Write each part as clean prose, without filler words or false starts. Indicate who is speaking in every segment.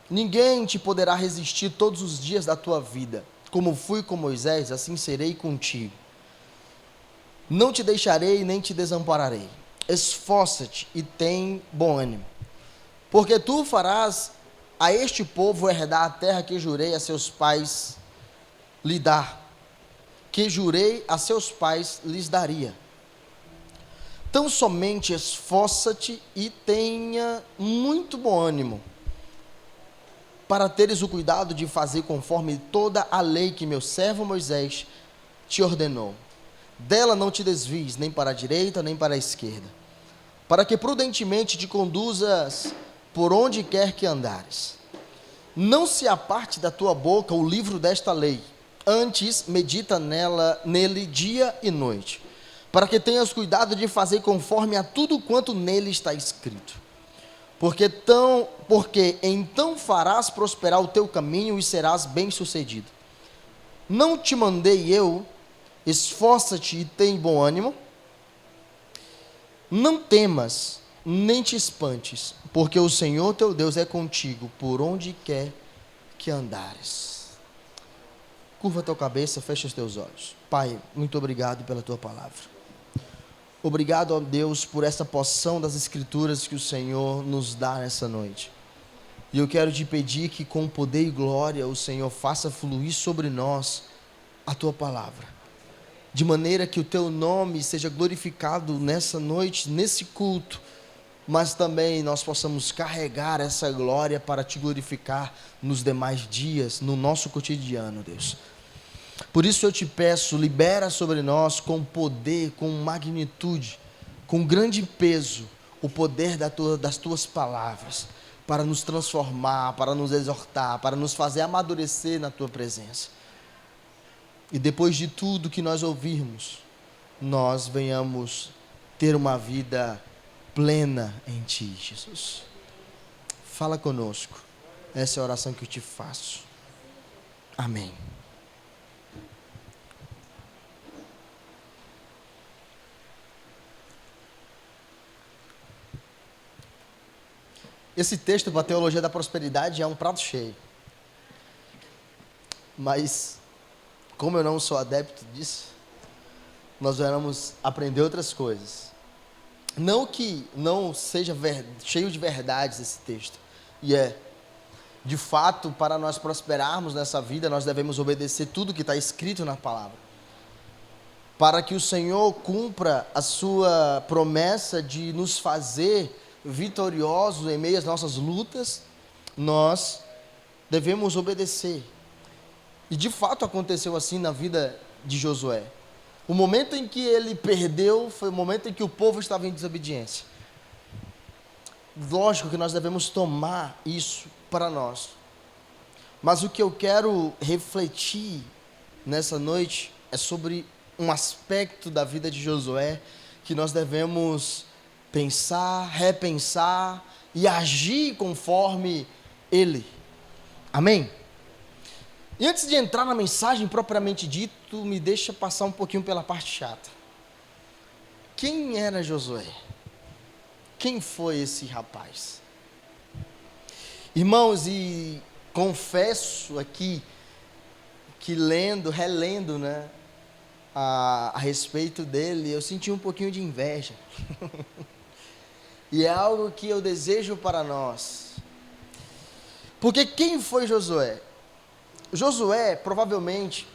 Speaker 1: Ninguém te poderá resistir todos os dias da tua vida. Como fui com Moisés, assim serei contigo. Não te deixarei nem te desampararei. Esforça-te e tem bom ânimo, porque tu farás a este povo herdar a terra que jurei a seus pais lhe dar, que jurei a seus pais lhes daria. Tão somente esforça-te e tenha muito bom ânimo, para teres o cuidado de fazer conforme toda a lei que meu servo Moisés te ordenou. Dela não te desvies, nem para a direita, nem para a esquerda, para que prudentemente te conduzas por onde quer que andares. Não se aparte da tua boca o livro desta lei, antes medita nele dia e noite, para que tenhas cuidado de fazer conforme a tudo quanto nele está escrito. Porque então farás prosperar o teu caminho e serás bem-sucedido. Não te mandei eu? Esforça-te e tem bom ânimo. Não temas, nem te espantes, porque o Senhor teu Deus é contigo por onde quer que andares. Curva a tua cabeça, fecha os teus olhos. Pai, muito obrigado pela tua palavra. Obrigado, ó Deus, por essa porção das Escrituras que o Senhor nos dá nessa noite. E eu quero te pedir que com poder e glória o Senhor faça fluir sobre nós a tua palavra, de maneira que o teu nome seja glorificado nessa noite, nesse culto, mas também nós possamos carregar essa glória para te glorificar nos demais dias, no nosso cotidiano, Deus. Por isso eu te peço, libera sobre nós com poder, com magnitude, com grande peso, o poder das tuas palavras, para nos transformar, para nos exortar, para nos fazer amadurecer na tua presença. E depois de tudo que nós ouvirmos, nós venhamos ter uma vida plena em ti, Jesus. Fala conosco. Essa é a oração que eu te faço. Amém. Esse texto para a teologia da prosperidade é um prato cheio. Mas, como eu não sou adepto disso, nós vamos aprender outras coisas. Não que não seja cheio de verdades esse texto. E de fato, para nós prosperarmos nessa vida, nós devemos obedecer tudo que está escrito na palavra. Para que o Senhor cumpra a sua promessa de nos fazer vitoriosos em meio às nossas lutas, nós devemos obedecer. E de fato aconteceu assim na vida de Josué. O momento em que ele perdeu foi o momento em que o povo estava em desobediência. Lógico que nós devemos tomar isso para nós. Mas o que eu quero refletir nessa noite é sobre um aspecto da vida de Josué que nós devemos pensar, repensar e agir conforme ele. Amém? E antes de entrar na mensagem propriamente dito, me deixa passar um pouquinho pela parte chata. Quem era Josué? Quem foi esse rapaz? Irmãos, e confesso aqui que relendo, né, a respeito dele, eu senti um pouquinho de inveja. E é algo que eu desejo para nós. Porque quem foi Josué? Josué, provavelmente,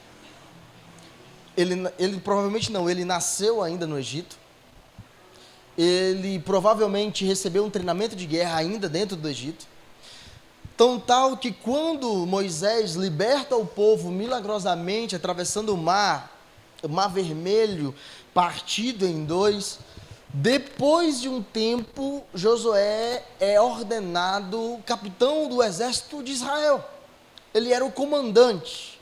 Speaker 1: ele nasceu ainda no Egito. Ele provavelmente recebeu um treinamento de guerra ainda dentro do Egito. Tão tal que quando Moisés liberta o povo milagrosamente, atravessando o mar Vermelho, partido em dois, depois de um tempo, Josué é ordenado capitão do exército de Israel. Ele era o comandante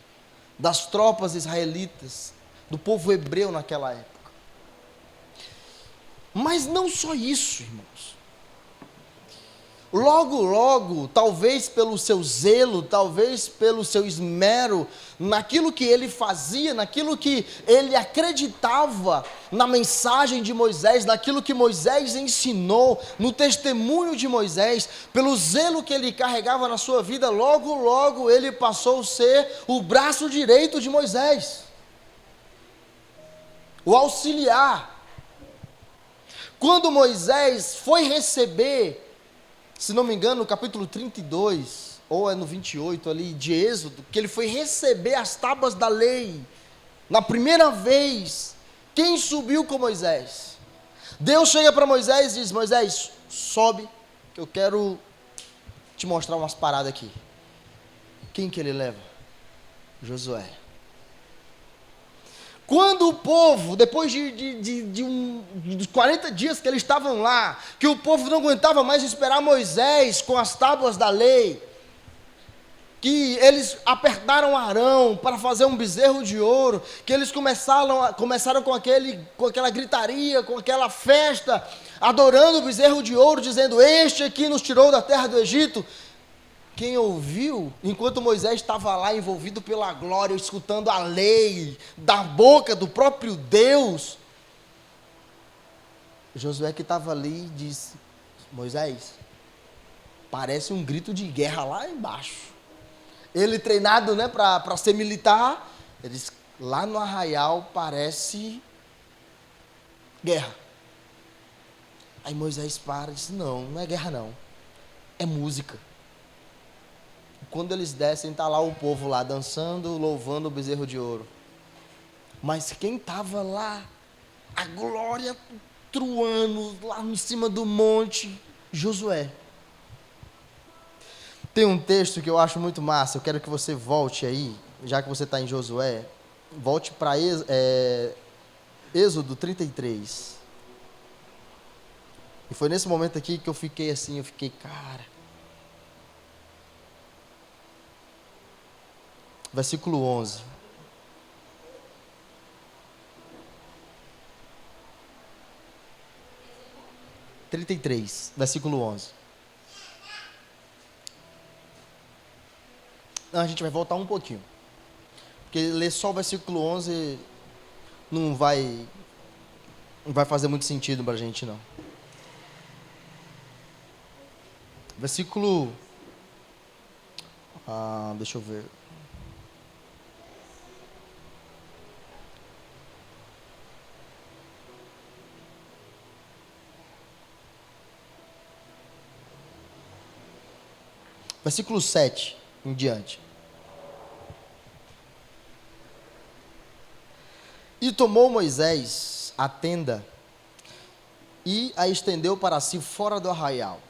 Speaker 1: das tropas israelitas, do povo hebreu naquela época. Mas não só isso, irmãos. Logo, logo, talvez pelo seu zelo, talvez pelo seu esmero, naquilo que ele fazia, naquilo que ele acreditava na mensagem de Moisés, naquilo que Moisés ensinou, no testemunho de Moisés, pelo zelo que ele carregava na sua vida, logo, logo ele passou a ser o braço direito de Moisés, o auxiliar. Quando Moisés foi receber, se não me engano, no capítulo 32, ou é no 28 ali, de Êxodo, que ele foi receber as tábuas da lei, na primeira vez, quem subiu com Moisés? Deus chega para Moisés e diz: Moisés, sobe, que eu quero te mostrar umas paradas aqui. Quem que ele leva? Josué. Quando o povo, depois de 40 dias que eles estavam lá, que o povo não aguentava mais esperar Moisés com as tábuas da lei, que eles apertaram Arão para fazer um bezerro de ouro, que eles começaram com aquela gritaria, com aquela festa, adorando o bezerro de ouro, dizendo: este aqui nos tirou da terra do Egito. Quem ouviu, enquanto Moisés estava lá envolvido pela glória, escutando a lei da boca do próprio Deus, Josué, que estava ali, disse: Moisés, parece um grito de guerra lá embaixo. Ele treinado, né, para ser militar, ele disse: lá no arraial parece guerra. Aí Moisés para e disse: não, não é guerra não, é música. Quando eles descem, está lá o povo lá dançando, louvando o bezerro de ouro. Mas quem estava lá, a glória truando lá em cima do monte? Josué. Tem um texto que eu acho muito massa, eu quero que você volte aí, já que você está em Josué, volte para Êxodo 33. E foi nesse momento aqui que eu fiquei assim, cara. Versículo 11. Versículo 11. Não, a gente vai voltar um pouquinho. Porque ler só o versículo 11 não vai fazer muito sentido para a gente, não. Versículo... deixa eu ver. Versículo 7 em diante. E tomou Moisés a tenda e a estendeu para si fora do arraial,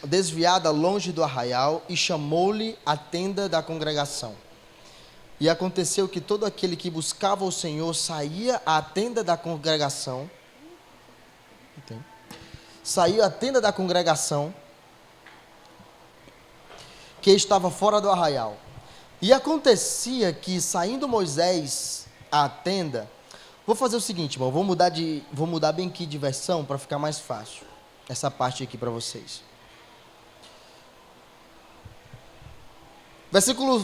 Speaker 1: desviada longe do arraial, e chamou-lhe a tenda da congregação. E aconteceu que todo aquele que buscava o Senhor saía à tenda da congregação, que estava fora do arraial. E acontecia que, saindo Moisés à tenda, vou fazer o seguinte, irmão, vou mudar bem aqui de versão para ficar mais fácil essa parte aqui para vocês.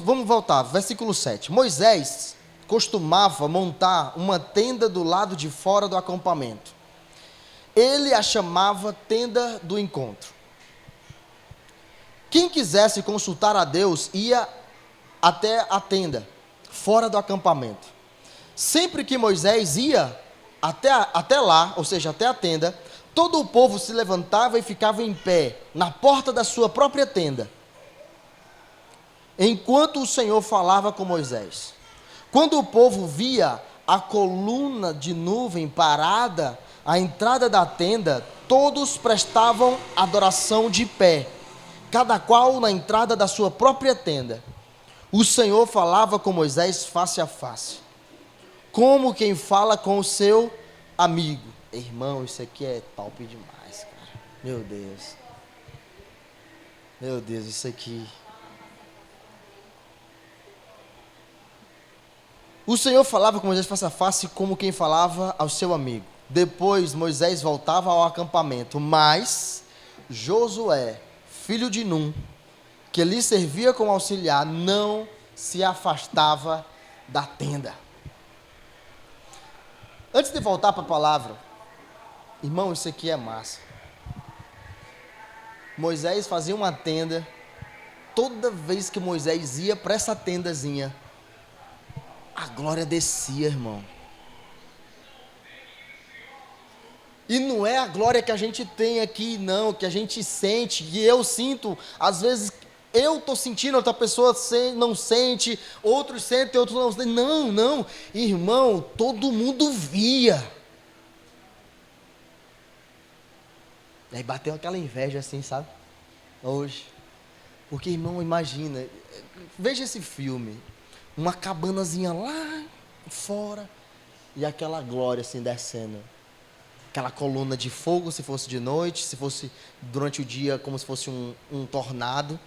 Speaker 1: Vamos voltar, versículo 7. Moisés costumava montar uma tenda do lado de fora do acampamento. Ele a chamava tenda do encontro. Quem quisesse consultar a Deus ia até a tenda, fora do acampamento. Sempre que Moisés ia até lá, ou seja, até a tenda, todo o povo se levantava e ficava em pé, na porta da sua própria tenda, enquanto o Senhor falava com Moisés. Quando o povo via a coluna de nuvem parada à entrada da tenda, todos prestavam adoração de pé, cada qual na entrada da sua própria tenda. O Senhor falava com Moisés face a face, como quem fala com o seu amigo. Irmão, isso aqui é top demais, cara. Meu Deus, isso aqui. O Senhor falava com Moisés face a face, como quem falava ao seu amigo. Depois Moisés voltava ao acampamento, mas Josué, filho de Num, que lhe servia como auxiliar, não se afastava da tenda. Antes de voltar para a palavra, irmão, isso aqui é massa. Moisés fazia uma tenda. Toda vez que Moisés ia para essa tendazinha, a glória descia, irmão. E não é a glória que a gente tem aqui, não, que a gente sente, que eu sinto, às vezes eu estou sentindo, outra pessoa não sente, outros sentem, outros não sentem. Não, não, irmão, todo mundo via. Aí bateu aquela inveja assim, sabe? Hoje. Porque, irmão, imagina, veja esse filme, uma cabanazinha lá fora, e aquela glória assim descendo. Aquela coluna de fogo, se fosse de noite, se fosse durante o dia, como se fosse um tornado,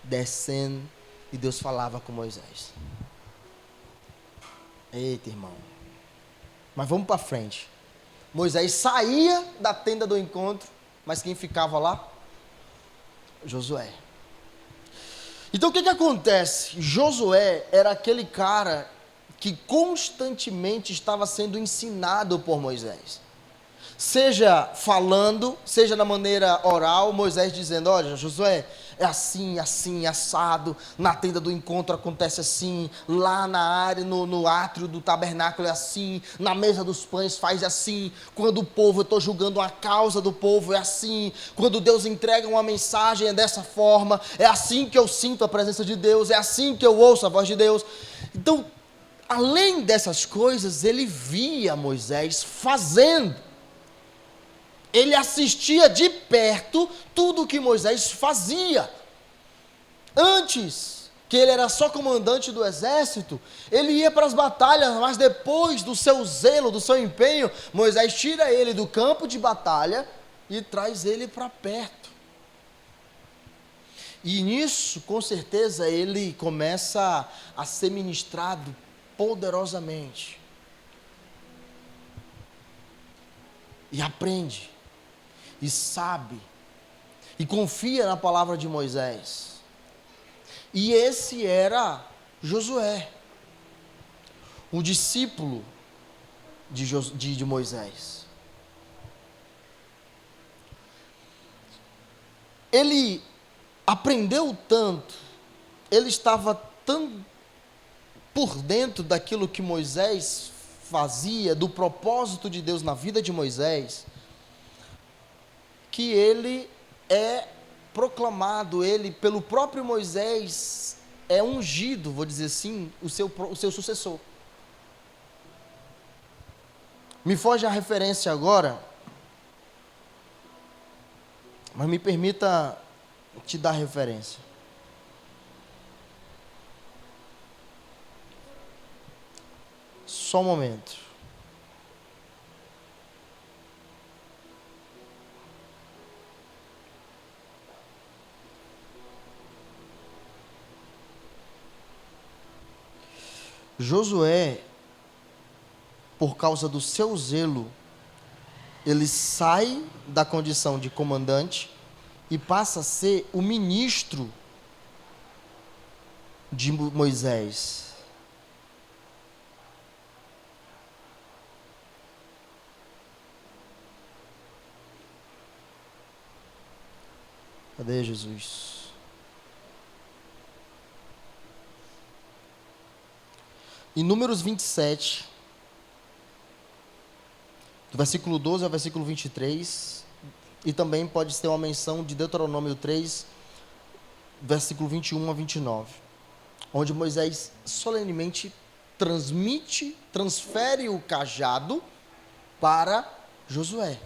Speaker 1: descendo, e Deus falava com Moisés. Eita, irmão. Mas vamos para frente. Moisés saía da tenda do encontro, mas quem ficava lá? Josué. Então o que acontece? Josué era aquele cara que constantemente estava sendo ensinado por Moisés. Seja falando, seja na maneira oral, Moisés dizendo, olha Josué, é assim, assim, assado, na tenda do encontro acontece assim, lá na área, no átrio do tabernáculo é assim, na mesa dos pães faz assim, quando o povo, eu estou julgando a causa do povo, é assim, quando Deus entrega uma mensagem é dessa forma, é assim que eu sinto a presença de Deus, é assim que eu ouço a voz de Deus. Então, além dessas coisas, ele via Moisés fazendo. Ele assistia de perto tudo o que Moisés fazia. Antes, que ele era só comandante do exército, ele ia para as batalhas, mas depois do seu zelo, do seu empenho, Moisés tira ele do campo de batalha e traz ele para perto. E nisso, com certeza, ele começa a ser ministrado poderosamente. E aprende. E sabe, e confia na palavra de Moisés. E esse era Josué, o discípulo de Moisés. Ele aprendeu tanto, ele estava tão por dentro daquilo que Moisés fazia, do propósito de Deus na vida de Moisés, que ele é proclamado, ele, pelo próprio Moisés, é ungido, vou dizer assim, o seu sucessor. Me foge a referência agora, mas me permita te dar referência. Só um momento. Josué, por causa do seu zelo, ele sai da condição de comandante e passa a ser o ministro de Moisés. Cadê Jesus? Em Números 27, do versículo 12 ao versículo 23, e também pode ser uma menção de Deuteronômio 3, versículo 21 a 29, onde Moisés solenemente transfere o cajado para Josué.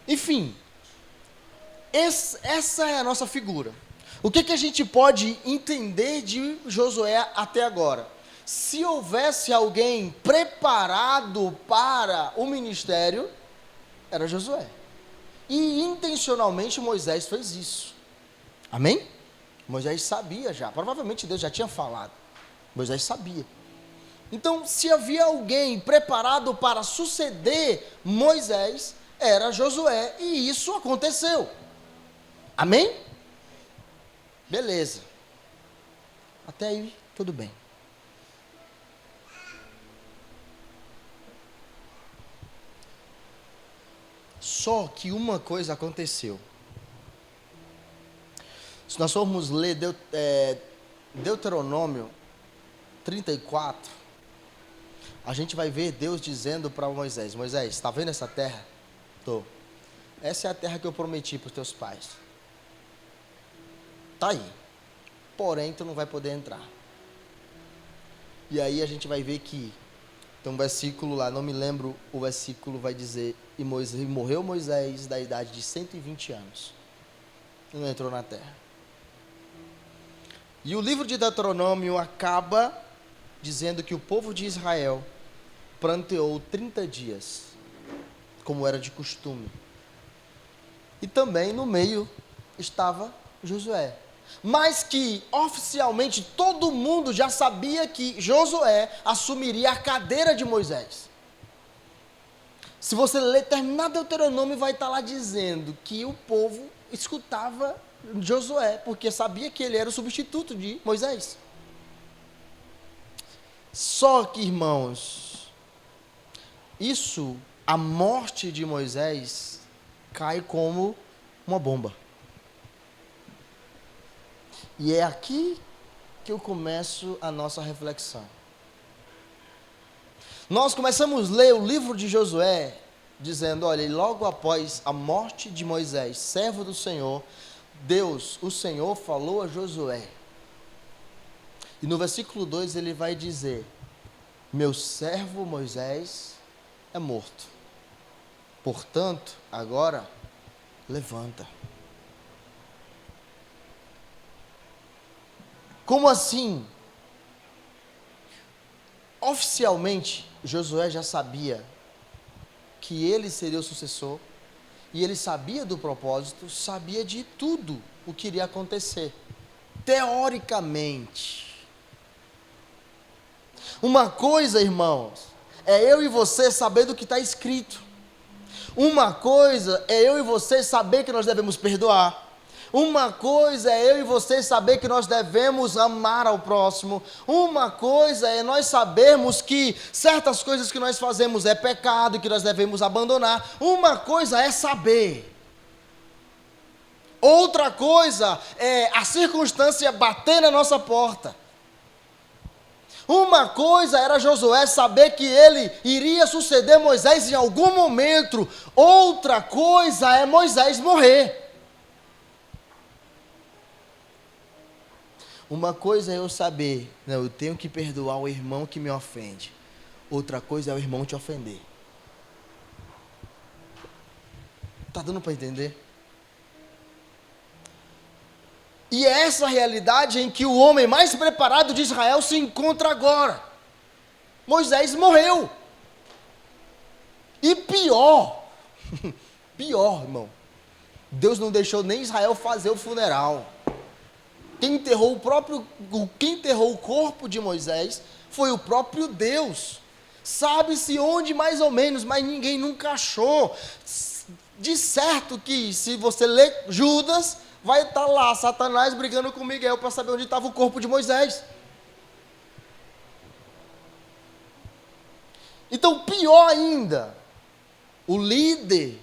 Speaker 1: Enfim, essa é a nossa figura. O que a gente pode entender de Josué até agora? Se houvesse alguém preparado para o ministério, era Josué. E intencionalmente Moisés fez isso. Amém? Moisés sabia já, provavelmente Deus já tinha falado. Moisés sabia. Então, se havia alguém preparado para suceder Moisés, era Josué, e isso aconteceu. Amém? Beleza. Até aí, tudo bem. Só que uma coisa aconteceu. Se nós formos ler Deuteronômio 34, a gente vai ver Deus dizendo para Moisés: Moisés, está vendo essa terra? Estou. Essa é a terra que eu prometi para os teus pais. Está aí. Porém, tu não vai poder entrar. E aí a gente vai ver que tem um versículo lá, não me lembro o versículo, vai dizer: e morreu Moisés da idade de 120 anos. E não entrou na terra. E o livro de Deuteronômio acaba dizendo que o povo de Israel pranteou 30 dias, como era de costume. E também no meio estava Josué. Mas que oficialmente todo mundo já sabia que Josué assumiria a cadeira de Moisés. Se você ler, terminar Deuteronômio, vai estar lá dizendo que o povo escutava Josué, porque sabia que ele era o substituto de Moisés. Só que, irmãos, a morte de Moisés, cai como uma bomba. E é aqui que eu começo a nossa reflexão. Nós começamos a ler o livro de Josué, dizendo, olha, logo após a morte de Moisés, servo do Senhor, Deus, o Senhor, falou a Josué. E no versículo 2 ele vai dizer: meu servo Moisés é morto. Portanto, agora, levanta. Como assim? Oficialmente, Josué já sabia que ele seria o sucessor, e ele sabia do propósito, sabia de tudo o que iria acontecer. Teoricamente. Uma coisa, irmãos, é eu e você saber do que está escrito. Uma coisa é eu e você saber que nós devemos perdoar. Uma coisa é eu e você saber que nós devemos amar ao próximo. Uma coisa é nós sabermos que certas coisas que nós fazemos é pecado e que nós devemos abandonar. Uma coisa é saber. Outra coisa é a circunstância bater na nossa porta. Uma coisa era Josué saber que ele iria suceder Moisés em algum momento. Outra coisa é Moisés morrer. Uma coisa é eu saber, não, eu tenho que perdoar o irmão que me ofende. Outra coisa é o irmão te ofender. Está dando para entender? E é essa realidade em que o homem mais preparado de Israel se encontra agora. Moisés morreu. E pior, irmão, Deus não deixou nem Israel fazer o funeral. Quem enterrou o corpo de Moisés foi o próprio Deus. Sabe-se onde mais ou menos, mas ninguém nunca achou. De certo que se você ler Judas, vai estar lá Satanás brigando com Miguel para saber onde estava o corpo de Moisés. Então, pior ainda, o líder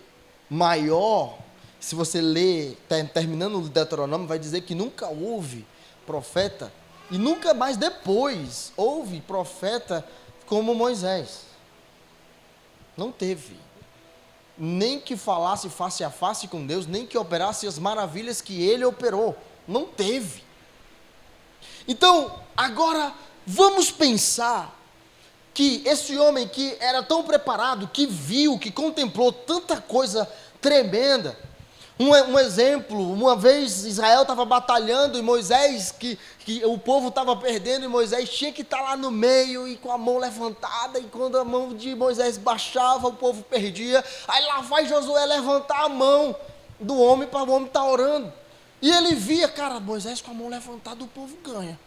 Speaker 1: maior, se você ler, terminando o Deuteronômio, vai dizer que nunca houve profeta, e nunca mais depois houve profeta como Moisés. Não teve. Nem que falasse face a face com Deus, nem que operasse as maravilhas que ele operou. Não teve. Então, agora, vamos pensar que esse homem que era tão preparado, que viu, que contemplou tanta coisa tremenda. Um exemplo, uma vez Israel estava batalhando e Moisés, que o povo estava perdendo, e Moisés tinha que estar lá no meio e com a mão levantada, e quando a mão de Moisés baixava, o povo perdia. Aí lá vai Josué levantar a mão do homem para o homem estar orando. E ele via, cara, Moisés com a mão levantada, o povo ganha.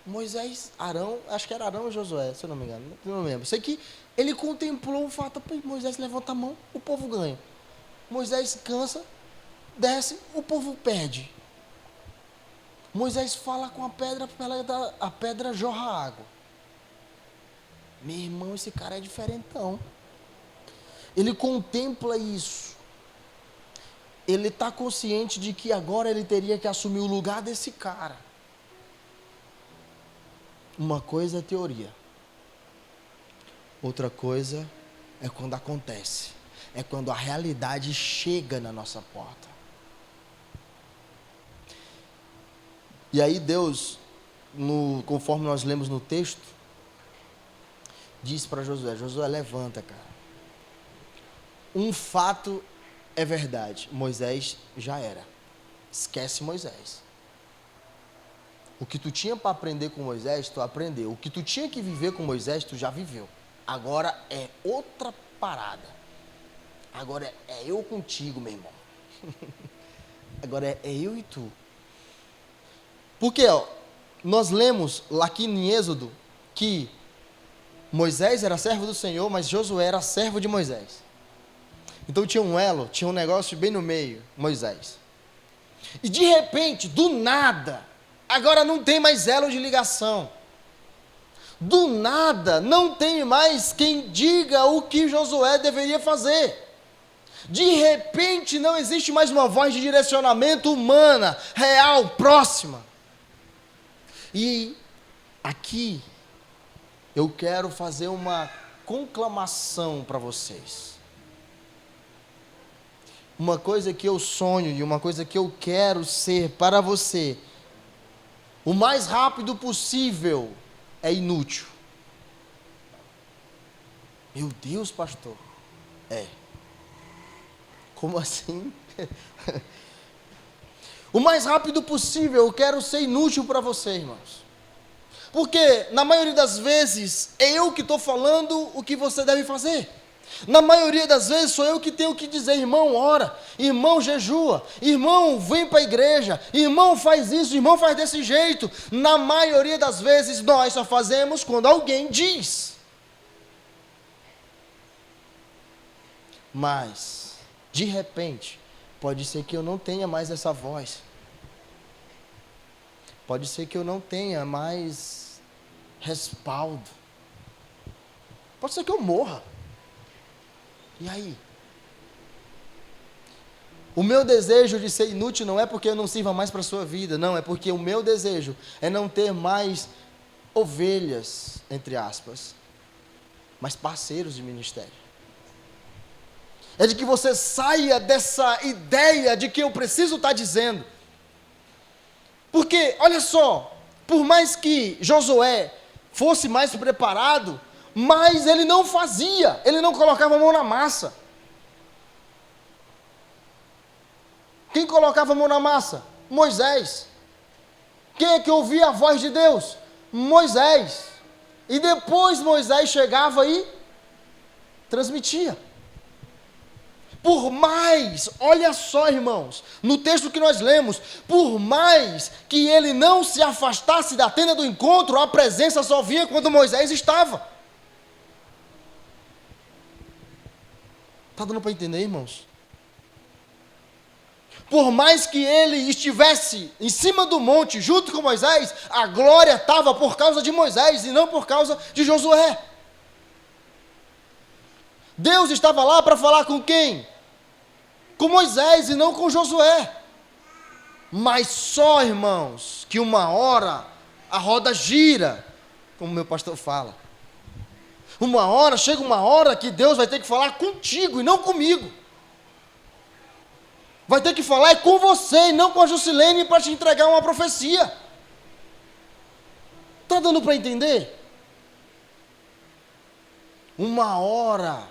Speaker 1: Moisés, Arão, acho que era Arão ou Josué, se eu não me engano, não lembro. Sei que ele contemplou o fato, Moisés levanta a mão, o povo ganha. Moisés cansa, desce, o povo perde. Moisés fala com a pedra, a pedra jorra água. Meu irmão, esse cara é diferentão. Ele contempla isso. Ele está consciente de que agora ele teria que assumir o lugar desse cara. Uma coisa é teoria. Outra coisa é quando acontece. É quando a realidade chega na nossa porta. E aí Deus, conforme nós lemos no texto, diz para Josué, Josué, levanta, cara. Um fato é verdade, Moisés já era. Esquece Moisés. O que tu tinha para aprender com Moisés, tu aprendeu. O que tu tinha que viver com Moisés, tu já viveu. Agora é outra parada. Agora é eu contigo, meu irmão. Agora é eu e tu. Porque nós lemos lá aqui em Êxodo que Moisés era servo do Senhor, mas Josué era servo de Moisés. Então tinha um elo, tinha um negócio bem no meio, Moisés. E de repente, do nada, agora não tem mais elo de ligação. Do nada, não tem mais quem diga o que Josué deveria fazer. De repente, não existe mais uma voz de direcionamento humana, real, próxima. E aqui, eu quero fazer uma conclamação para vocês. Uma coisa que eu sonho e uma coisa que eu quero ser para você, o mais rápido possível, é inútil. Meu Deus, pastor. É. Como assim? O mais rápido possível, eu quero ser inútil para você, irmãos. Porque, na maioria das vezes, é eu que estou falando o que você deve fazer. Na maioria das vezes, sou eu que tenho que dizer, irmão, ora, irmão, jejua, irmão, vem para a igreja, irmão, faz isso, irmão, faz desse jeito. Na maioria das vezes, nós só fazemos quando alguém diz. Mas, de repente, pode ser que eu não tenha mais essa voz. Pode ser que eu não tenha mais respaldo. Pode ser que eu morra. E aí? O meu desejo de ser inútil não é porque eu não sirva mais para a sua vida. Não, é porque o meu desejo é não ter mais ovelhas, entre aspas, mas parceiros de ministério. É de que você saia dessa ideia de que eu preciso estar dizendo. Porque, olha só, por mais que Josué fosse mais preparado, mas ele não fazia, ele não colocava a mão na massa. Quem colocava a mão na massa? Moisés. Quem é que ouvia a voz de Deus? Moisés. E depois Moisés chegava e transmitia. Por mais, olha só, irmãos, no texto que nós lemos, por mais que ele não se afastasse da tenda do encontro, a presença só vinha quando Moisés estava. Está dando para entender, irmãos? Por mais que ele estivesse em cima do monte, junto com Moisés, a glória estava por causa de Moisés e não por causa de Josué. Deus estava lá para falar com quem? Com Moisés e não com Josué. Mas só, irmãos, que uma hora a roda gira, como meu pastor fala. Chega uma hora que Deus vai ter que falar contigo e não comigo. Vai ter que falar com você e não com a Jusilene para te entregar uma profecia. Está dando para entender? Uma hora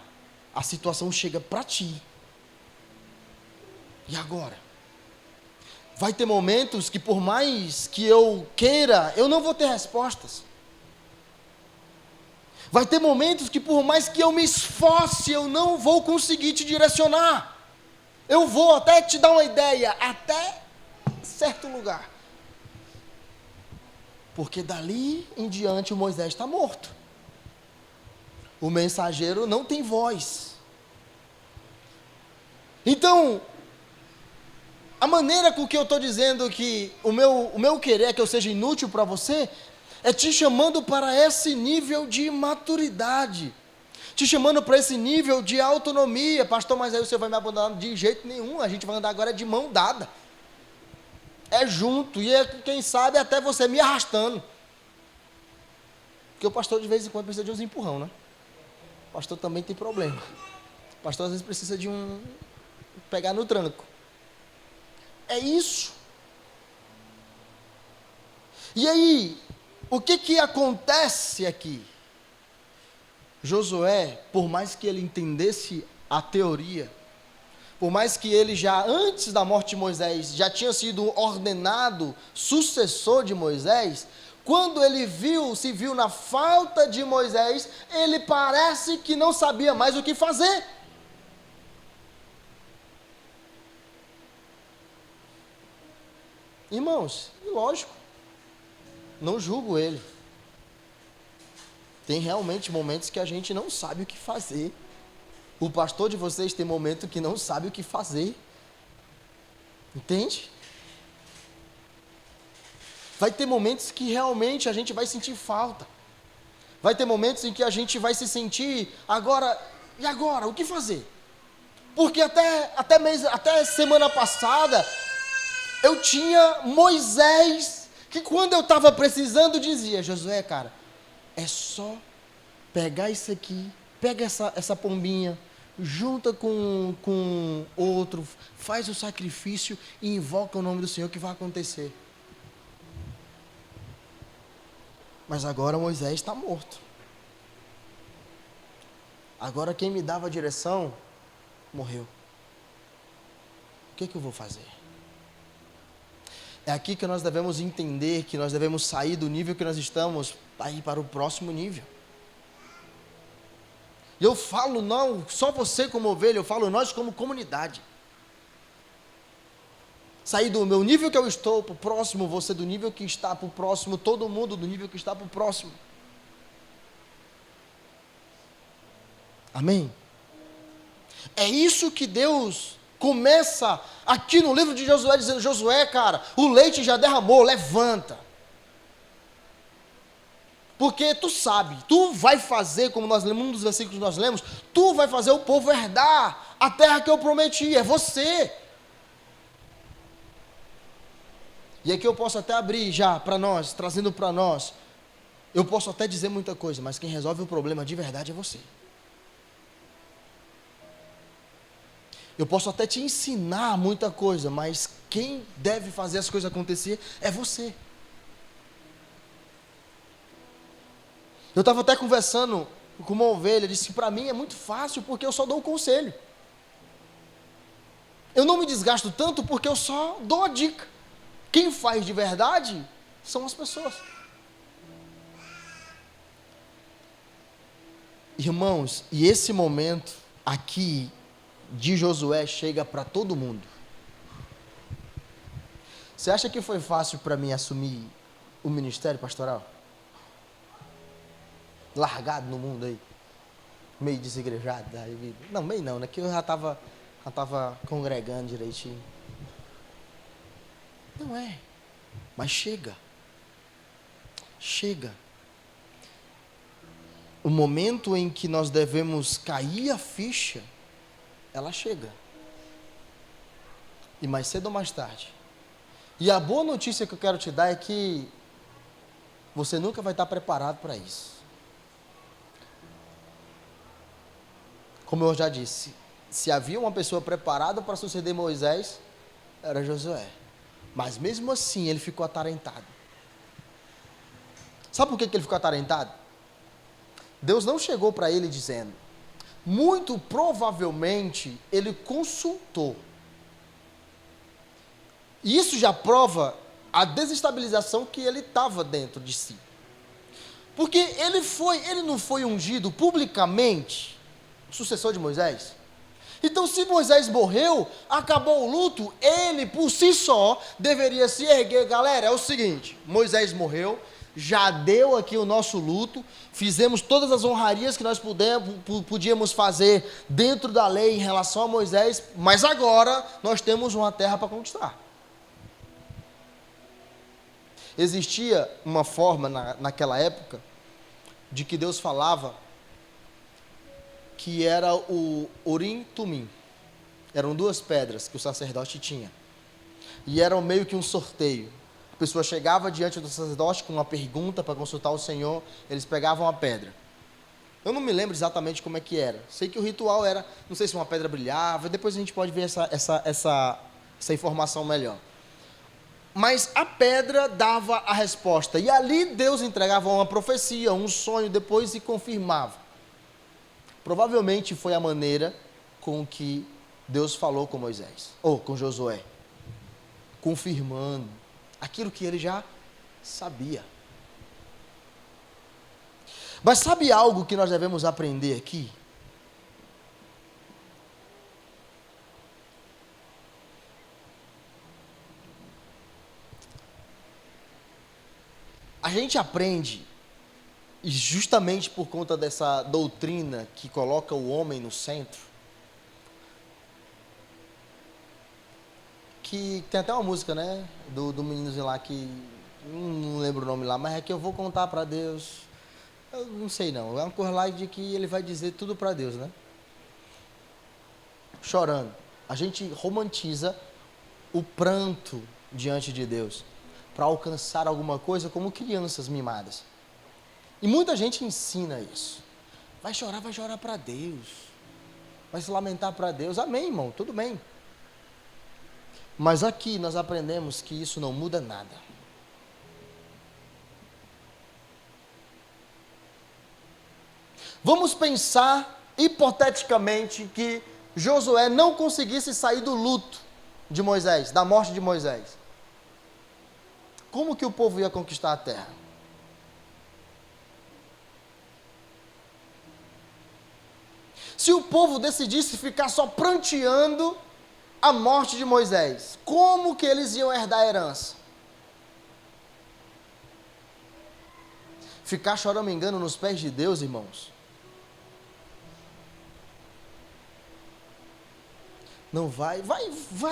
Speaker 1: a situação chega para ti. E agora? Vai ter momentos que por mais que eu queira, eu não vou ter respostas. Vai ter momentos que por mais que eu me esforce, eu não vou conseguir te direcionar. Eu vou até te dar uma ideia, até certo lugar. Porque dali em diante o Moisés está morto. O mensageiro não tem voz. Então, a maneira com que eu estou dizendo que o meu querer é que eu seja inútil para você, é te chamando para esse nível de maturidade, te chamando para esse nível de autonomia. Pastor, mas aí você vai me abandonar? De jeito nenhum, a gente vai andar agora de mão dada, é junto, e é, quem sabe até você me arrastando, porque o pastor de vez em quando precisa de uns empurrão, né? O pastor também tem problema, o pastor às vezes precisa de pegar no tranco, é isso. E aí, o que acontece aqui? Josué, por mais que ele entendesse a teoria, por mais que ele já, antes da morte de Moisés, já tinha sido ordenado sucessor de Moisés, quando ele se viu na falta de Moisés, ele parece que não sabia mais o que fazer. Irmãos, lógico, não julgo ele. Tem realmente momentos que a gente não sabe o que fazer. O pastor de vocês tem momento que não sabe o que fazer. Entende? Vai ter momentos que realmente a gente vai sentir falta. Vai ter momentos em que a gente vai se sentir, e agora? O que fazer? Porque até semana passada, eu tinha Moisés, que quando eu estava precisando dizia, Josué, cara, é só pegar isso aqui, pega essa pombinha, junta com outro, faz o sacrifício e invoca o nome do Senhor, que vai acontecer. Mas agora Moisés está morto. Agora quem me dava a direção, morreu. O que eu vou fazer? É aqui que nós devemos entender, que nós devemos sair do nível que nós estamos, para ir para o próximo nível. E eu falo não só você como ovelha, eu falo nós como comunidade. Sair do meu nível que eu estou para o próximo, você do nível que está para o próximo, todo mundo do nível que está para o próximo. Amém? É isso que Deus começa aqui no livro de Josué, dizendo, Josué, cara, o leite já derramou, levanta. Porque tu sabe, tu vai fazer, como nós lemos, um dos versículos que nós lemos, tu vai fazer o povo herdar a terra que eu prometi, é você. E aqui eu posso até abrir já para nós, trazendo para nós, eu posso até dizer muita coisa, mas quem resolve o problema de verdade é você. Eu posso até te ensinar muita coisa, mas quem deve fazer as coisas acontecer é você. Eu estava até conversando com uma ovelha, disse que para mim é muito fácil, porque eu só dou o conselho. Eu não me desgasto tanto, porque eu só dou a dica. Quem faz de verdade são as pessoas. Irmãos, e esse momento aqui de Josué chega para todo mundo. Você acha que foi fácil para mim assumir o ministério pastoral? Largado no mundo aí, meio desigrejado. Não, meio não, né? Que eu já estava congregando direitinho. Não é, mas chega. O momento em que nós devemos cair a ficha, ela chega. E mais cedo ou mais tarde. E a boa notícia que eu quero te dar é que você nunca vai estar preparado para isso. Como eu já disse, se havia uma pessoa preparada para suceder Moisés, era Josué. Mas mesmo assim ele ficou atarentado. Sabe por que ele ficou atarentado? Deus não chegou para ele dizendo, muito provavelmente ele consultou. E isso já prova a desestabilização que ele estava dentro de si. Porque ele não foi ungido publicamente, sucessor de Moisés. Então, se Moisés morreu, acabou o luto, ele por si só deveria se erguer. Galera, é o seguinte, Moisés morreu, já deu aqui o nosso luto, fizemos todas as honrarias que nós podíamos fazer dentro da lei em relação a Moisés, mas agora nós temos uma terra para conquistar. Existia uma forma naquela época de que Deus falava que era o Urim Tumim. Eram duas pedras que o sacerdote tinha. E era meio que um sorteio. A pessoa chegava diante do sacerdote com uma pergunta para consultar o Senhor, eles pegavam a pedra. Eu não me lembro exatamente como é que era. Sei que o ritual era, não sei se uma pedra brilhava, depois a gente pode ver essa informação melhor. Mas a pedra dava a resposta. E ali Deus entregava uma profecia, um sonho, depois e confirmava. Provavelmente foi a maneira com que Deus falou com Moisés, ou com Josué, confirmando aquilo que ele já sabia. Mas sabe algo que nós devemos aprender aqui? A gente aprende, e justamente por conta dessa doutrina que coloca o homem no centro, que tem até uma música, né, do meninozinho lá que, não lembro o nome lá, mas é que eu vou contar para Deus, eu não sei não, é uma coisa lá de que ele vai dizer tudo para Deus, né, chorando. A gente romantiza o pranto diante de Deus, para alcançar alguma coisa como crianças mimadas. E muita gente ensina isso. Vai chorar para Deus, vai se lamentar para Deus, amém irmão, tudo bem. Mas aqui nós aprendemos que isso não muda nada. Vamos pensar, hipoteticamente, que Josué não conseguisse sair do luto de Moisés, da morte de Moisés. Como que o povo ia conquistar a terra? Se o povo decidisse ficar só pranteando a morte de Moisés, como que eles iam herdar a herança? Ficar choramingando nos pés de Deus, irmãos, não vai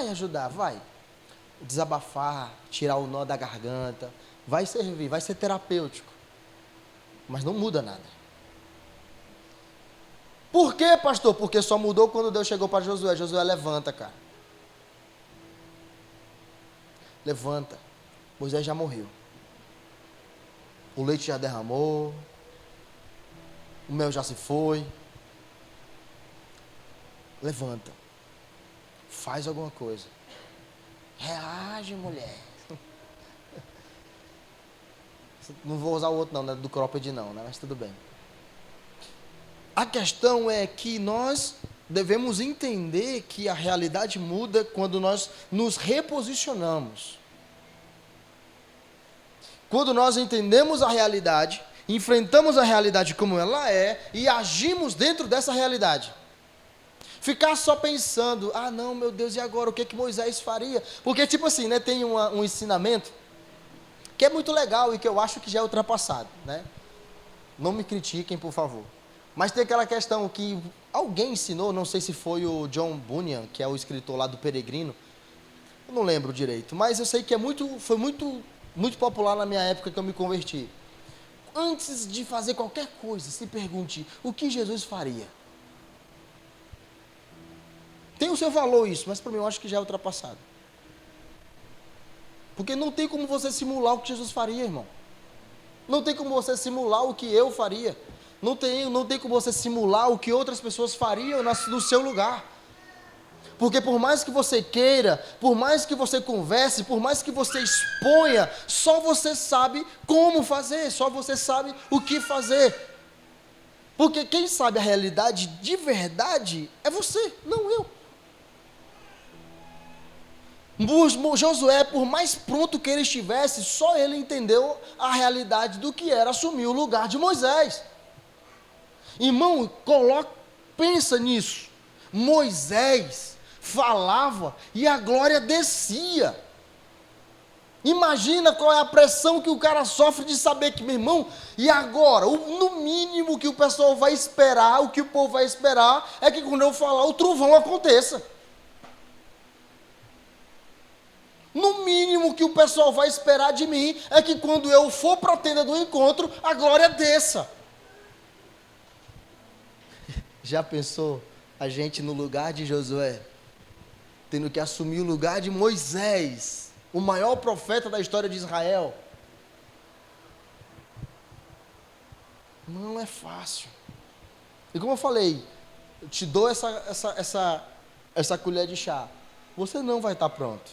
Speaker 1: ajudar, vai desabafar, tirar o nó da garganta, vai servir, vai ser terapêutico, mas não muda nada. Por quê, pastor? Porque só mudou quando Deus chegou para Josué. Josué, levanta, cara. Levanta. Moisés já morreu. O leite já derramou. O mel já se foi. Levanta. Faz alguma coisa. Reage, mulher. Não vou usar o outro não, né? Do cropped não, né? Mas tudo bem. A questão é que nós devemos entender que a realidade muda quando nós nos reposicionamos. Quando nós entendemos a realidade, enfrentamos a realidade como ela é e agimos dentro dessa realidade. Ficar só pensando, ah não, meu Deus, e agora o que Moisés faria? Porque tipo assim, né, tem um ensinamento que é muito legal e que eu acho que já é ultrapassado, né? Não me critiquem, por favor. Mas tem aquela questão que alguém ensinou, não sei se foi o John Bunyan, que é o escritor lá do Peregrino, eu não lembro direito, mas eu sei que foi muito popular na minha época que eu me converti. Antes de fazer qualquer coisa, se pergunte, o que Jesus faria? Tem o seu valor isso, mas para mim eu acho que já é ultrapassado. Porque não tem como você simular o que Jesus faria, irmão. Não tem como você simular o que eu faria. Não tem como você simular o que outras pessoas fariam no seu lugar. Porque por mais que você queira, por mais que você converse, por mais que você exponha, só você sabe como fazer, só você sabe o que fazer. Porque quem sabe a realidade de verdade é você, não eu. Josué, por mais pronto que ele estivesse, só ele entendeu a realidade do que era assumir o lugar de Moisés. Irmão, pensa nisso. Moisés falava e a glória descia. Imagina qual é a pressão que o cara sofre de saber que, meu irmão, e agora? No mínimo que o pessoal vai esperar, o que o povo vai esperar, é que quando eu falar, o trovão aconteça. No mínimo que o pessoal vai esperar de mim, é que quando eu for para a tenda do encontro, a glória desça. Já pensou a gente no lugar de Josué, tendo que assumir o lugar de Moisés, o maior profeta da história de Israel? Não é fácil. E como eu falei, eu te dou essa colher de chá. Você não vai estar pronto.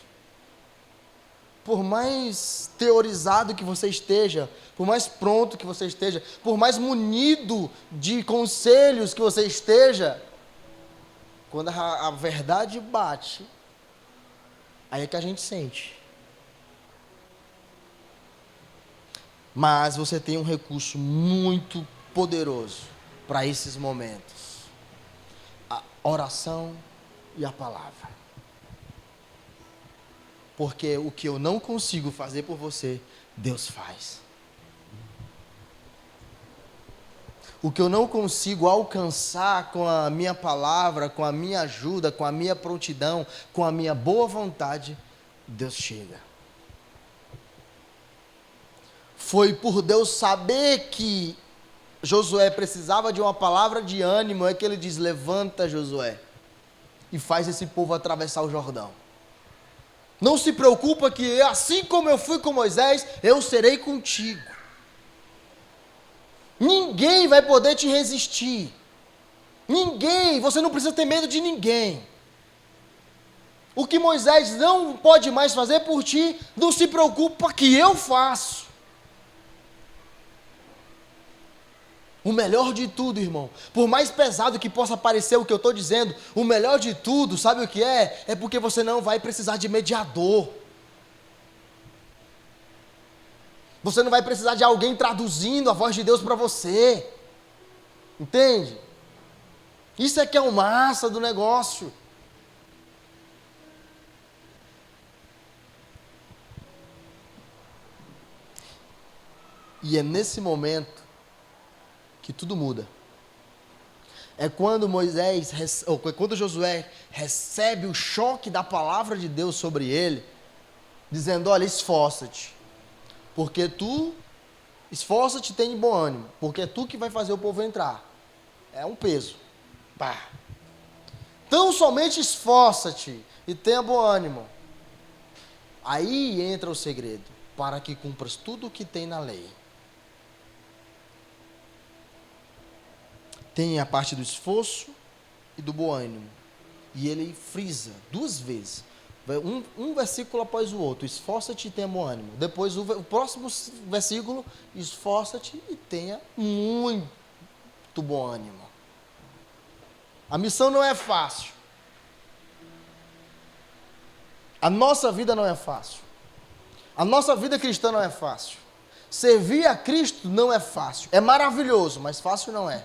Speaker 1: Por mais teorizado que você esteja, por mais pronto que você esteja, por mais munido de conselhos que você esteja, quando a verdade bate, aí é que a gente sente. Mas você tem um recurso muito poderoso para esses momentos: a oração e a palavra. Porque o que eu não consigo fazer por você, Deus faz. O que eu não consigo alcançar com a minha palavra, com a minha ajuda, com a minha prontidão, com a minha boa vontade, Deus chega. Foi por Deus saber que Josué precisava de uma palavra de ânimo, é que ele diz: levanta, Josué, e faz esse povo atravessar o Jordão. Não se preocupa que assim como eu fui com Moisés, eu serei contigo. Ninguém vai poder te resistir. Ninguém, você não precisa ter medo de ninguém. O que Moisés não pode mais fazer por ti, não se preocupa que eu faço. O melhor de tudo, irmão, por mais pesado que possa parecer o que eu estou dizendo, o melhor de tudo, sabe o que é? É porque você não vai precisar de mediador. Você não vai precisar de alguém traduzindo a voz de Deus para você. Entende? Isso é que é o massa do negócio. E é nesse momento que tudo muda. É quando quando Josué recebe o choque da palavra de Deus sobre ele, dizendo: olha, esforça-te, porque esforça-te e tenha bom ânimo, porque é tu que vai fazer o povo entrar. É um peso. Pá. Então somente esforça-te e tenha bom ânimo. Aí entra o segredo, para que cumpras tudo o que tem na lei. Tem a parte do esforço e do bom ânimo. E ele frisa 2 vezes. Um versículo após o outro: esforça-te e tenha bom ânimo. Depois o próximo versículo: esforça-te e tenha muito bom ânimo. A missão não é fácil. A nossa vida não é fácil. A nossa vida cristã não é fácil. Servir a Cristo não é fácil. É maravilhoso, mas fácil não é.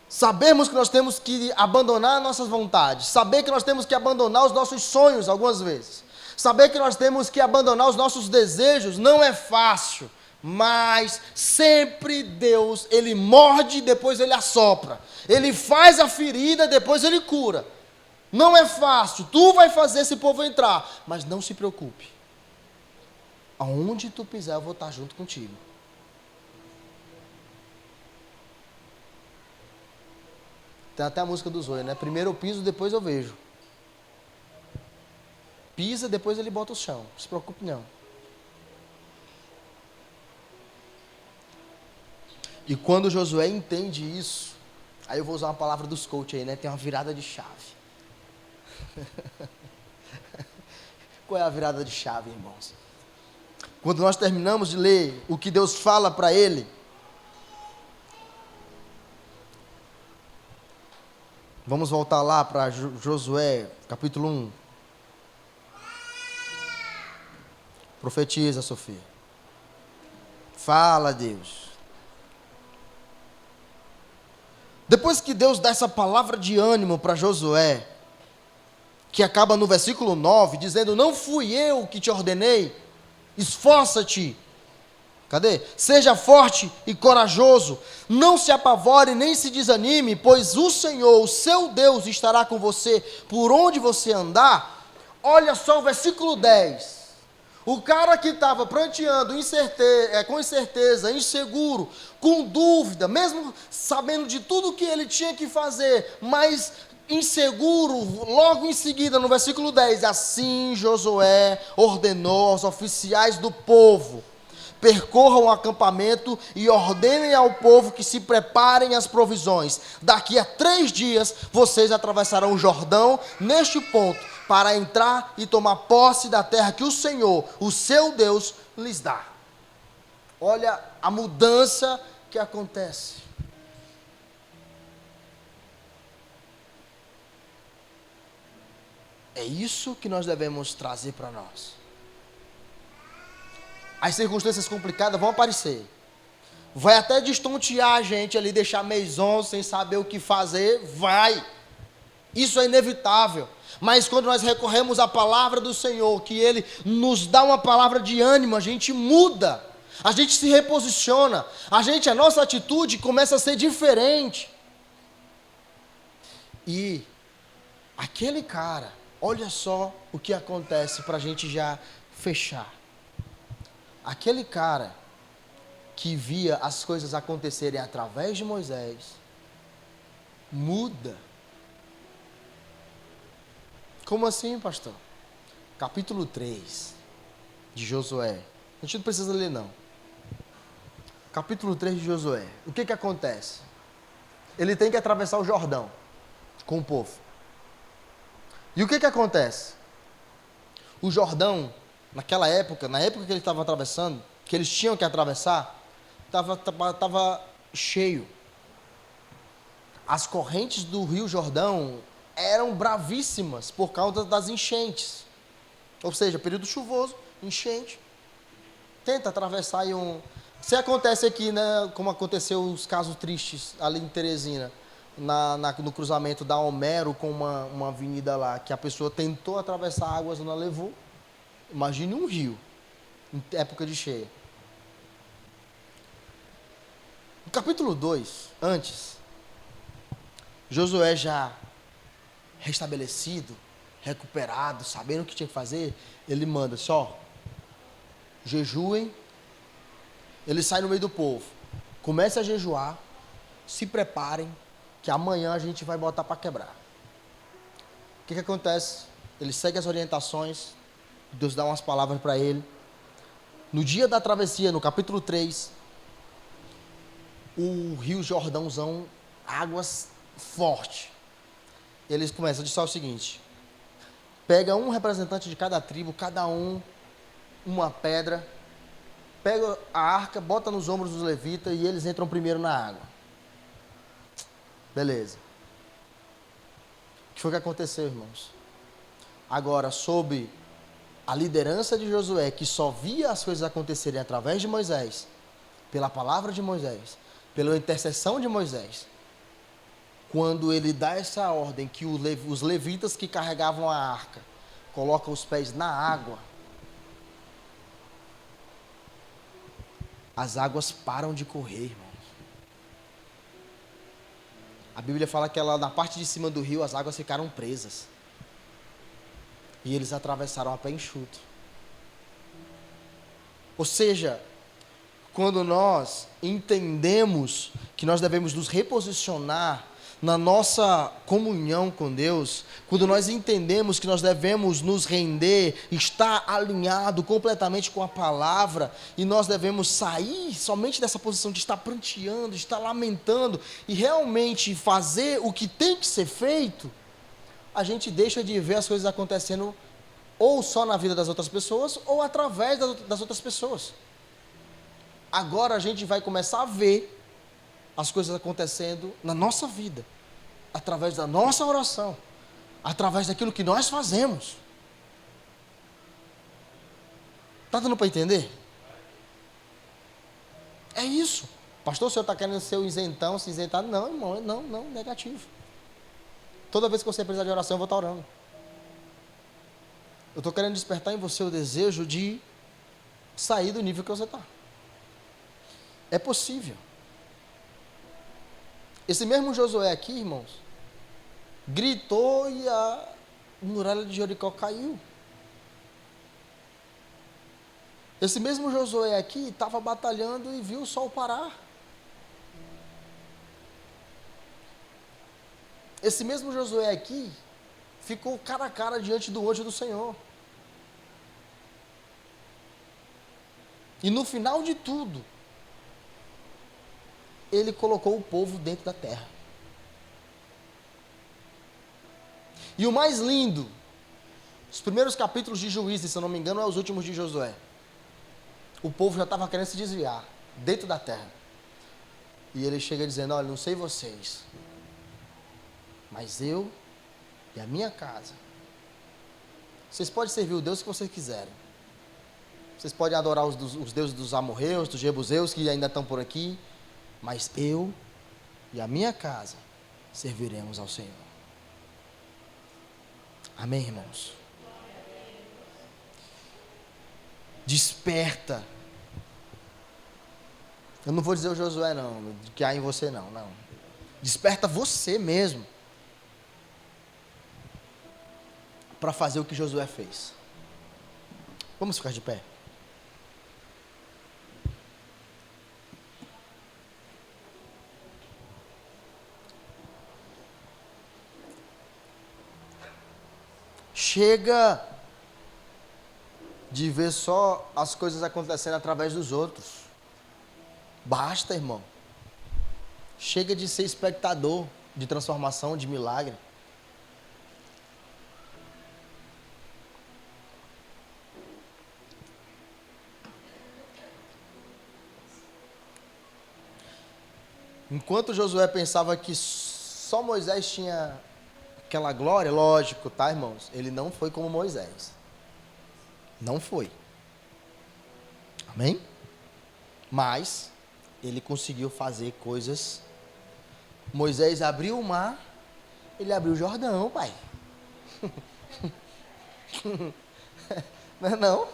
Speaker 1: Sabemos que nós temos que abandonar nossas vontades, saber que nós temos que abandonar os nossos sonhos algumas vezes, saber que nós temos que abandonar os nossos desejos, não é fácil, mas sempre Deus, Ele morde, depois Ele assopra, Ele faz a ferida, depois Ele cura. Não é fácil, tu vai fazer esse povo entrar, mas não se preocupe, aonde tu pisar eu vou estar junto contigo. Tem até a música do Zoe, né? Primeiro eu piso, depois eu vejo. Pisa, depois ele bota o chão. Não se preocupe não. E quando Josué entende isso, aí eu vou usar uma palavra dos coach aí, né? Tem uma virada de chave. Qual é a virada de chave, irmãos? Quando nós terminamos de ler o que Deus fala para ele, vamos voltar lá para Josué, capítulo 1. Profetiza, Sofia. Fala, Deus. Depois que Deus dá essa palavra de ânimo para Josué, que acaba no versículo 9, dizendo: não fui eu que te ordenei, esforça-te. Cadê? Seja forte e corajoso, não se apavore nem se desanime, pois o Senhor, o seu Deus, estará com você por onde você andar. Olha só o versículo 10. O cara que estava pranteando, com incerteza, inseguro, com dúvida, mesmo sabendo de tudo que ele tinha que fazer, mas inseguro, logo em seguida, no versículo 10, assim Josué ordenou aos oficiais do povo: percorram o acampamento e ordenem ao povo que se preparem as provisões. Daqui a 3 dias, vocês atravessarão o Jordão, neste ponto, para entrar e tomar posse da terra que o Senhor, o seu Deus, lhes dá. Olha a mudança que acontece. É isso que nós devemos trazer para nós. As circunstâncias complicadas vão aparecer. Vai até destontear a gente ali, deixar meio zonzo, sem saber o que fazer, vai. Isso é inevitável. Mas quando nós recorremos à palavra do Senhor, que Ele nos dá uma palavra de ânimo, a gente muda, a gente se reposiciona, a nossa atitude começa a ser diferente. E aquele cara, olha só o que acontece para a gente já fechar. Aquele cara que via as coisas acontecerem através de Moisés, muda. Como assim, pastor? Capítulo 3 de Josué. A gente não precisa ler, não. Capítulo 3 de Josué. O que acontece? Ele tem que atravessar o Jordão com o povo. E o que acontece? O Jordão, naquela época, na época que ele estava atravessando, que eles tinham que atravessar, estava cheio. As correntes do Rio Jordão eram bravíssimas por causa das enchentes. Ou seja, período chuvoso, enchente. Tenta atravessar aí Se acontece aqui, né, como aconteceu os casos tristes ali em Teresina, no cruzamento da Homero com uma avenida lá, que a pessoa tentou atravessar águas e não levou. Imagine um rio, em época de cheia. No capítulo 2, antes, Josué já restabelecido, recuperado, sabendo o que tinha que fazer, ele manda só, jejuem. Ele sai no meio do povo, comece a jejuar, se preparem, que amanhã a gente vai botar para quebrar. O que acontece? Ele segue as orientações, Deus dá umas palavras para ele. No dia da travessia, no capítulo 3, o rio Jordãozão, águas fortes. Eles começam a dizer o seguinte: pega um representante de cada tribo, cada um uma pedra, pega a arca, bota nos ombros dos levitas e eles entram primeiro na água. Beleza. O que foi que aconteceu, irmãos? Agora, sob a liderança de Josué, que só via as coisas acontecerem através de Moisés, pela palavra de Moisés, pela intercessão de Moisés, quando ele dá essa ordem que os levitas que carregavam a arca colocam os pés na água, as águas param de correr, irmãos. A Bíblia fala que na parte de cima do rio as águas ficaram presas. E eles atravessaram a pé enxuto. Ou seja, quando nós entendemos que nós devemos nos reposicionar na nossa comunhão com Deus, quando nós entendemos que nós devemos nos render, estar alinhado completamente com a palavra, e nós devemos sair somente dessa posição de estar pranteando, de estar lamentando, e realmente fazer o que tem que ser feito, a gente deixa de ver as coisas acontecendo ou só na vida das outras pessoas, ou através das outras pessoas. Agora a gente vai começar a ver as coisas acontecendo na nossa vida, através da nossa oração, através daquilo que nós fazemos. Está dando para entender? É isso. Pastor, o senhor está querendo ser o isentão, se isentar? Não, irmão, não, negativo. Toda vez que você precisar de oração, eu vou estar orando. Eu estou querendo despertar em você o desejo de sair do nível que você está. É possível. Esse mesmo Josué aqui, irmãos, gritou e a muralha de Jericó caiu. Esse mesmo Josué aqui estava batalhando e viu o sol parar. Esse mesmo Josué aqui ficou cara a cara diante do anjo do Senhor. E no final de tudo, ele colocou o povo dentro da terra. E o mais lindo, os primeiros capítulos de Juízes, se eu não me engano, é os últimos de Josué. O povo já estava querendo se desviar, dentro da terra. E ele chega dizendo, olha, não sei vocês, mas eu e a minha casa, vocês podem servir o Deus que vocês quiserem. Vocês podem adorar os deuses dos amorreus, dos jebuseus, que ainda estão por aqui, mas eu e a minha casa serviremos ao Senhor. Amém, irmãos? Desperta. Eu não vou dizer o Josué não, que há em você não. Desperta você mesmo para fazer o que Josué fez. Vamos ficar de pé. Chega de ver só as coisas acontecendo através dos outros. Basta, irmão. Chega de ser espectador de transformação, de milagre. Enquanto Josué pensava que só Moisés tinha aquela glória, lógico, tá, irmãos? Ele não foi como Moisés. Não foi. Amém? Mas ele conseguiu fazer coisas. Moisés abriu o mar, ele abriu o Jordão, pai. Não é não?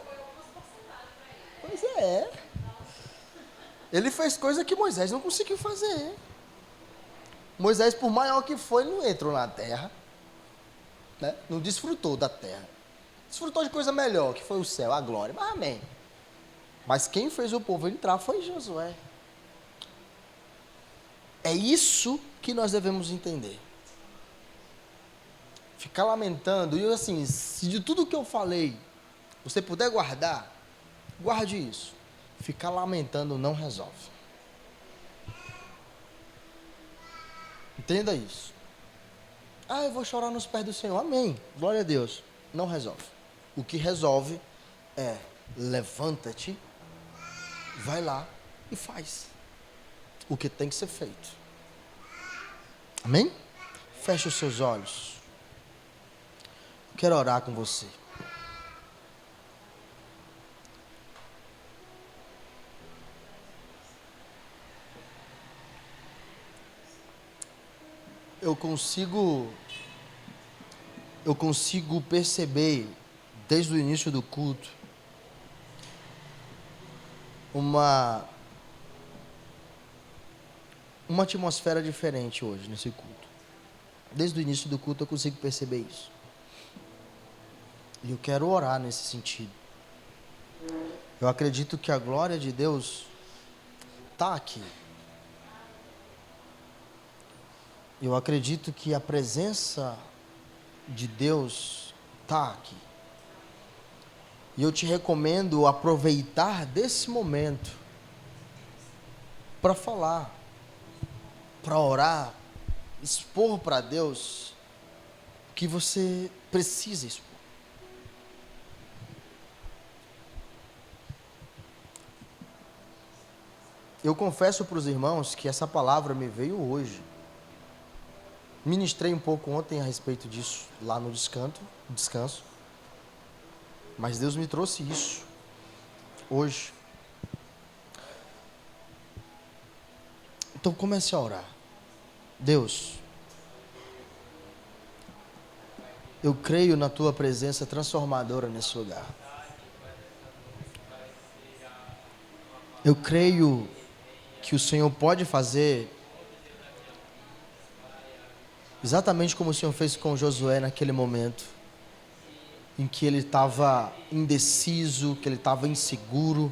Speaker 1: Pois é. Ele fez coisa que Moisés não conseguiu fazer. Moisés, por maior que foi, não entrou na terra. Né? Não desfrutou da terra. Desfrutou de coisa melhor, que foi o céu, a glória. Mas amém. Mas quem fez o povo entrar foi Josué. É isso que nós devemos entender. Ficar lamentando, e assim, se de tudo que eu falei, você puder guardar, guarde isso. Ficar lamentando não resolve. Entenda isso. Ah, eu vou chorar nos pés do Senhor. Amém. Glória a Deus. Não resolve. O que resolve é levanta-te, vai lá e faz o que tem que ser feito. Amém? Feche os seus olhos. Quero orar com você. Eu consigo perceber desde o início do culto uma atmosfera diferente hoje nesse culto. Desde o início do culto eu consigo perceber isso. E eu quero orar nesse sentido. Eu acredito que a glória de Deus está aqui. Eu acredito que a presença de Deus está aqui. E eu te recomendo aproveitar desse momento para falar, para orar, expor para Deus o que você precisa expor. Eu confesso para os irmãos que essa palavra me veio hoje. Ministrei um pouco ontem a respeito disso lá no descanso. Mas Deus me trouxe isso hoje. Então comece a orar. Deus, Eu creio na tua presença transformadora nesse lugar. Eu creio que o Senhor pode fazer exatamente como o Senhor fez com Josué naquele momento, em que ele estava indeciso, que ele estava inseguro,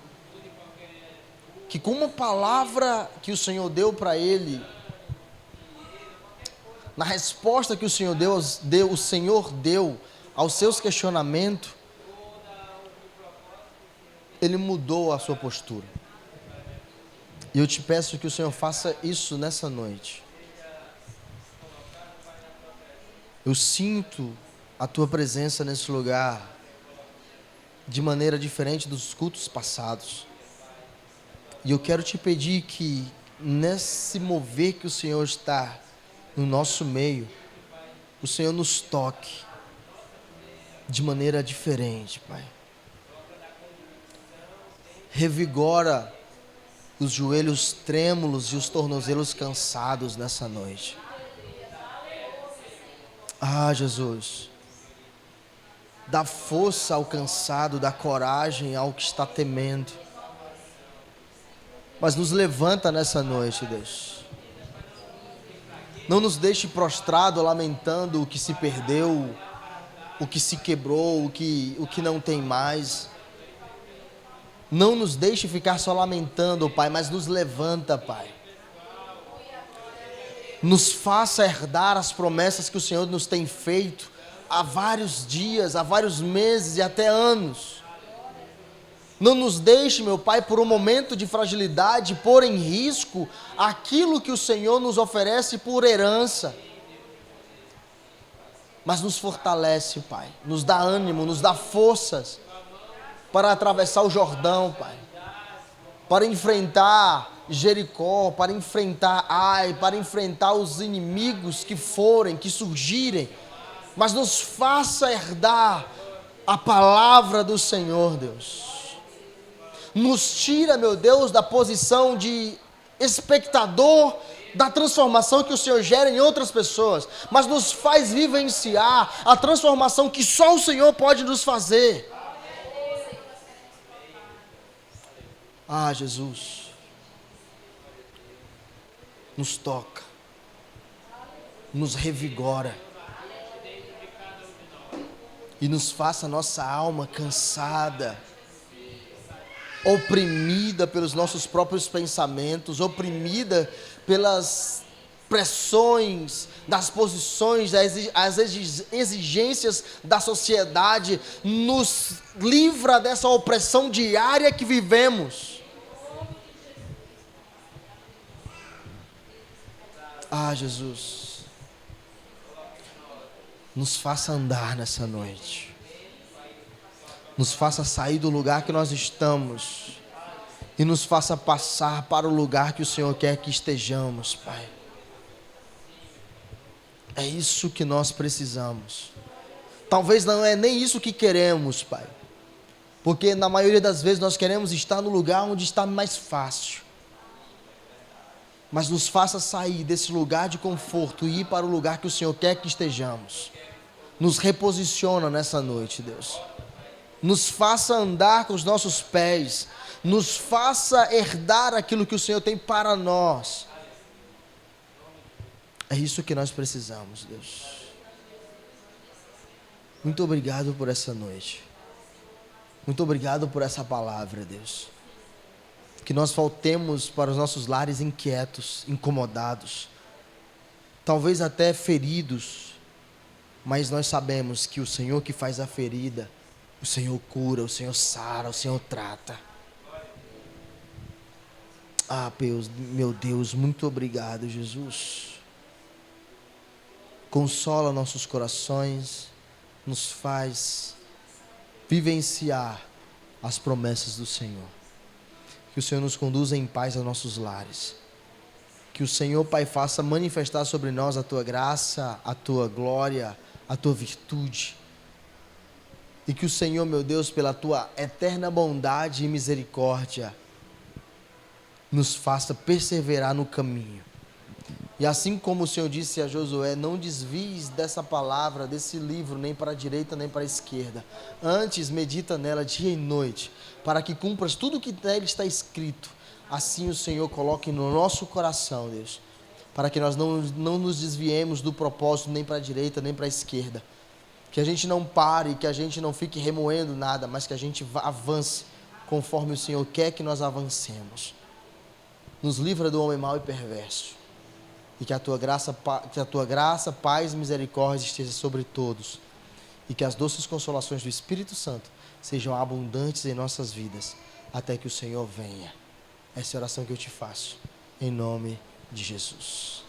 Speaker 1: que com uma palavra que o Senhor deu para ele, na resposta que o Senhor deu aos seus questionamentos, ele mudou a sua postura. E eu te peço que o Senhor faça isso nessa noite. Eu sinto a tua presença nesse lugar de maneira diferente dos cultos passados. E eu quero te pedir que nesse mover que o Senhor está no nosso meio, o Senhor nos toque de maneira diferente, Pai. Revigora os joelhos trêmulos e os tornozelos cansados nessa noite. Ah, Jesus, dá força ao cansado, dá coragem ao que está temendo. Mas nos levanta nessa noite, Deus. Não nos deixe prostrado, lamentando o que se perdeu, o que se quebrou, o que não tem mais. Não nos deixe ficar só lamentando, Pai, mas nos levanta, Pai. Nos faça herdar as promessas que o Senhor nos tem feito há vários dias, há vários meses e até anos. Não nos deixe, meu Pai, por um momento de fragilidade, pôr em risco aquilo que o Senhor nos oferece por herança. Mas nos fortalece, Pai, nos dá ânimo, nos dá forças para atravessar o Jordão, Pai, para enfrentar Jericó, para enfrentar Ai, para enfrentar os inimigos que forem, que surgirem, mas nos faça herdar a palavra do Senhor, Deus. Nos tira, meu Deus, da posição de espectador da transformação que o Senhor gera em outras pessoas, mas nos faz vivenciar a transformação que só o Senhor pode nos fazer. Ah, Jesus, nos toca, nos revigora e nos faça a nossa alma cansada, oprimida pelos nossos próprios pensamentos, oprimida pelas pressões, das posições, as exigências da sociedade, nos livra dessa opressão diária que vivemos. Ah, Jesus, nos faça andar nessa noite. Nos faça sair do lugar que nós estamos e nos faça passar para o lugar que o Senhor quer que estejamos, Pai. É isso que nós precisamos. Talvez não é nem isso que queremos, Pai, porque na maioria das vezes nós queremos estar no lugar onde está mais fácil. Mas nos faça sair desse lugar de conforto e ir para o lugar que o Senhor quer que estejamos. Nos reposiciona nessa noite, Deus. Nos faça andar com os nossos pés, nos faça herdar aquilo que o Senhor tem para nós. É isso que nós precisamos, Deus. Muito obrigado por essa noite. Muito obrigado por essa palavra, Deus. Que nós voltemos para os nossos lares inquietos, incomodados, talvez até feridos, mas nós sabemos que o Senhor que faz a ferida, o Senhor cura, o Senhor sara, o Senhor trata. Ah, meu Deus, muito obrigado, Jesus. Consola nossos corações, nos faz vivenciar as promessas do Senhor. Que o Senhor nos conduza em paz aos nossos lares. Que o Senhor, Pai, faça manifestar sobre nós a Tua graça, a Tua glória, a Tua virtude. E que o Senhor, meu Deus, pela Tua eterna bondade e misericórdia, nos faça perseverar no caminho. E assim como o Senhor disse a Josué, não desvies dessa palavra, desse livro, nem para a direita, nem para a esquerda. Antes, medita nela dia e noite, para que cumpras tudo o que nele está escrito. Assim o Senhor coloque no nosso coração, Deus, para que nós não nos desviemos do propósito, nem para a direita, nem para a esquerda. Que a gente não pare, que a gente não fique remoendo nada, mas que a gente avance conforme o Senhor quer que nós avancemos. Nos livra do homem mau e perverso. E que a tua graça, paz e misericórdia esteja sobre todos. E que as doces consolações do Espírito Santo sejam abundantes em nossas vidas, até que o Senhor venha. Essa é a oração que eu te faço, em nome de Jesus.